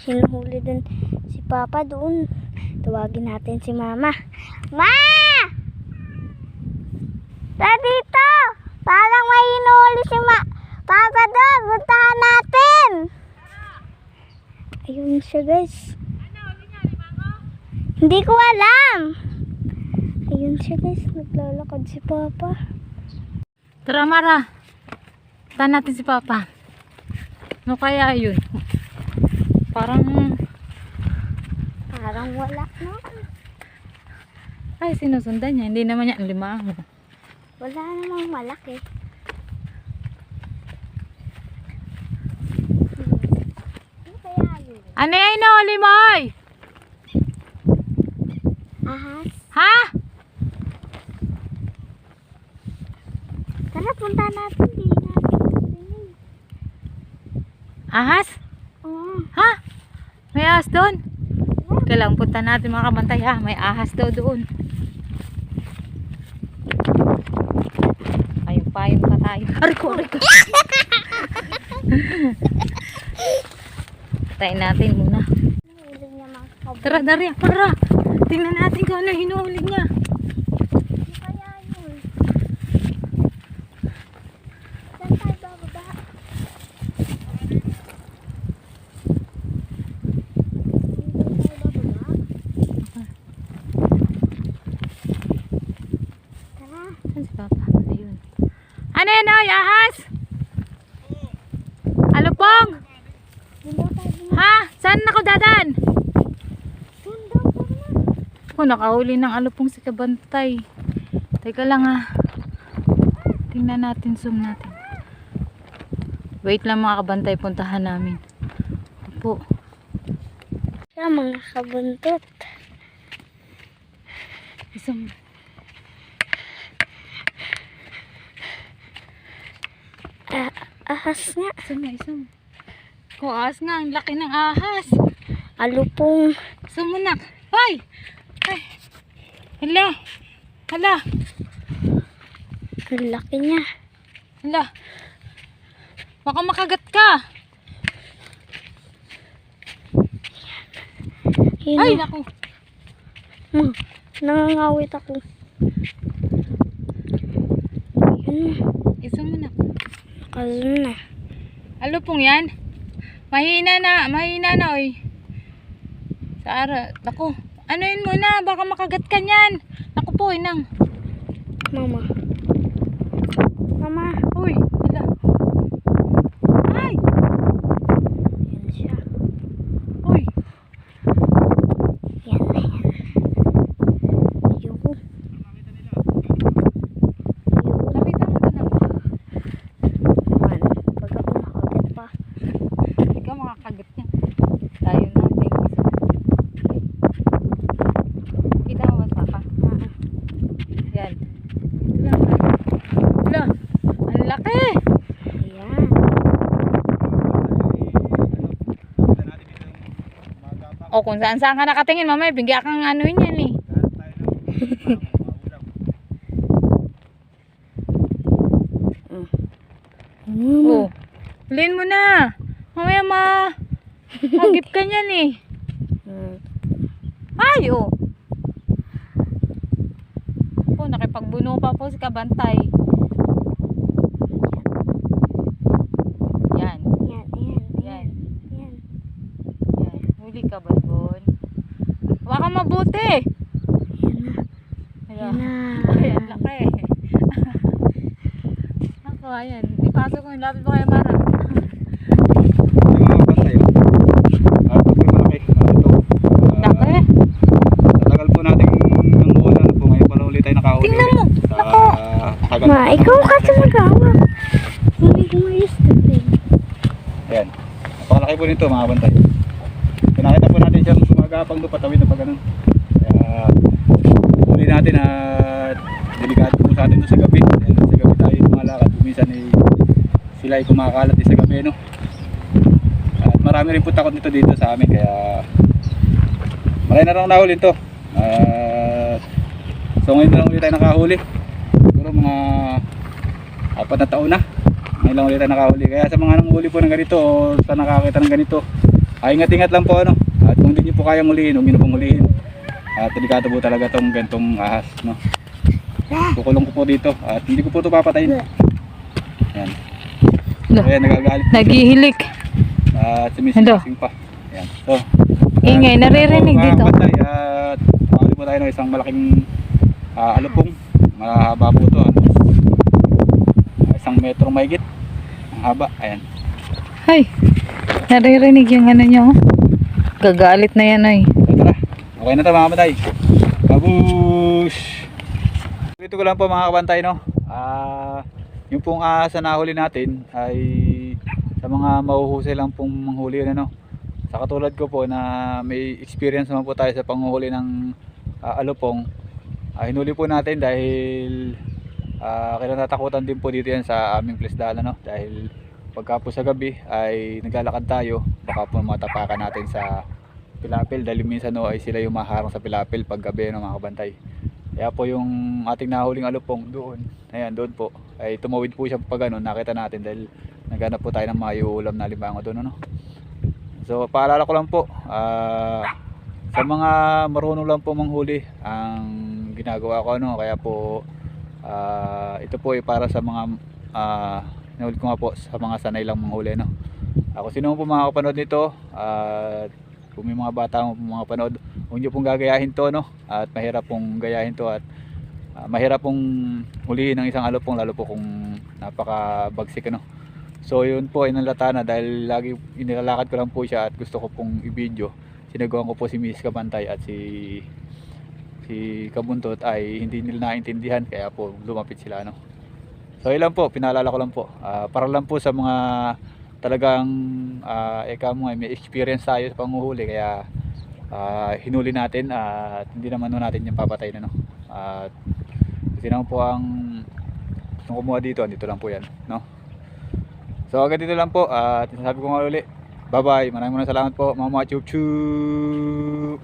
hinuhuli dun si Papa doon. Tawagin natin si Mama. Ma! Dito! Parang may hinuhuli si Papa doon. Puntahan natin! Ayun siya, guys. Hindi ko alam. Ayun siya, guys. Naglalakad si Papa. Tara, Mara. Puntahan natin si Papa. Ano kaya yun? Parang wala na. ay, sinusundan niya. Hindi naman niya limango. Wala namang malaki. Ano kaya yun? Ano yan, no, Limoy? Ahas. Ha? Tara, punta natin. Di natin. Ahas? Oo. Ha? May ahas doon? Kailangan punta natin mga kabantay, ha? May ahas daw doon. Payong pa tayo. Ariko. Tayin natin muna. Hinuhuli niya mga kabutong. Tara, Daria, para. Tingnan natin kung ano hinuhuli niya. Ano kaya yun? Saan tayo bababa? Tara. Saan si Papa? Ayun. Ano yan, ay, ahas? Alupong? Doon daw tayo. Ha? Saan ako dadan? Doon daw pa na. Ako, nakahuli ng alupong si kabantay. Teka lang, ha. Tingnan natin, zoom natin. Wait lang mga kabantay, puntahan namin. Opo. Sa mga kabuntot. Isang... Ahas nga. Isang. Oh, ahas nga. Ang laki ng ahas. Alupong. Sumunak. Hoy! Ay! Hala! Hala! Ang laki niya. Hala! Baka makagat ka! Yun Ay, na. naku! Nangangawit ako. Yun na. Sumunak. Nakazun na. Alupong yan? Mahina na, oy. Sa ara, naku. Ano yun muna? Baka makagat ka niyan. Naku po, inang. Mama. Mama. Uy, hala. Ay! Yan siya. Uy! Yan na yan. Ayoko. Lapitan mo doon ako. Naman. Pag ako nakagat pa. Ikaw makakagat niya. Tayo natin. Kita mo ba, Papa? Yan. Ito lang. Hala! Ang laki! Ayan. O kung saan saan ka nakatingin, mamaya bigyan kang ano yun yan eh. Oh. Huliin mo na. Mamaya magip ka niyan eh. Ay, oh. Oh, nakipagbuno pa po si kabantay. Yan. Yan. Yan. Yan. Yan. Huli ka ba doon? Huwag kang mabuti. Yan na. Ay, ang laki. Ako, ayan. Ipasok ko yung lapit mo kaya Mara. Yung mga bantay, pag may malaki, ito. Laki. Sa tagal po natin ng ulan po, ngayon pala ulit tayo nakahuli. Tingnan mo. Sa kagat. Ma, ikaw kasi mag-awak. Hindi ko ma-yesterday. Ayan. Napakalaki po nito mga bantay. Pinakita po natin siyang gumagapang doon, patawid na pa ganun. Kaya huli natin at delikado po sa atin doon sa gabi. Ayan, sa gabi tayo lumalakad. Minsan sila ay kumakalat sa gabi, no? At marami rin po takot nito dito sa amin, kaya marami na rin nahuli ito. So ngayon na lang ulit tayo nakahuli. Siguro mga 4 na taon na. Ngayon lang ulit tayo nakahuli. Kaya sa mga nanguhuli po ng ganito o sa nakakita ng ganito, ingat-ingat lang po ano. At kung hindi niyo po kayang hulihin, huwag niyo na pong hulihin. At delikado po talaga tong gantong ahas, no. Kukulong ko po dito at hindi ko po ito papatayin. Ayan. Ayan, nagagalit. Naghihilik. At sumising pa. Ayan. So, Ingay, naririnig dito. Bantay, at pakuli po tayo ng isang malaking alupong. Mahaba po ito. Ano? 1 metro mahigit. Ang haba. Ayan. Ay, naririnig yung ano nyo. Gagalit na yan ay. So, tara. Okay na ito mga kabantay. Babush! Dito ko lang po mga kabantay, no. Yung pong ahas na nahuli natin ay sa mga mahuhusay lang pong manghuli, ano. Sa katulad ko po na may experience naman po tayo sa panghuli ng alupong. Hinuli po natin dahil kinatatakutan din po dito yan sa aming plisdaan, ano. Dahil pagka po sa gabi ay naglalakad tayo, baka po matapakan natin sa pilapil dahil minsan no, ay sila yung maharang sa pilapil pag gabi, no, mga kabantay. Kaya po yung ating nahuling alupong doon, ayan, doon po ay tumawid po siya pag ano, nakita natin dahil naghanap po tayo ng mayuulam na libango doon, ano. So paalala ko lang po, sa mga marunong lang po manghuli ang ginagawa ko, ano. Kaya po ito po ay para sa mga nahuli ko nga po sa mga sanay lang manghuli, no. Ako sino po makakapanood nito, at kung may mga bata mo mga panood, huwag nyo pong gagayahin to, no. At mahirap pong gayahin to at mahirap pong hulihin ng isang alupong, lalo po kung napakabagsik, ano. So yun po ay nalata na dahil lagi inilalakad ko lang po siya at gusto ko pong i-video. Sinagawan ko po si Miss Kabantay at si Kabuntot ay hindi nila naintindihan, kaya po lumapit sila, no. So yun lang po, pinaalala ko lang po, para lang po sa mga talagang eka mo ay may experience tayo sa panguhuli, kaya hinuli natin at hindi naman natin yung papatay na, no. At kasi naman po ang kung kumuha dito, dito lang po yan, no. So agad dito lang po at sinasabi ko nga ulit, bye bye, maraming salamat po mga chup chup.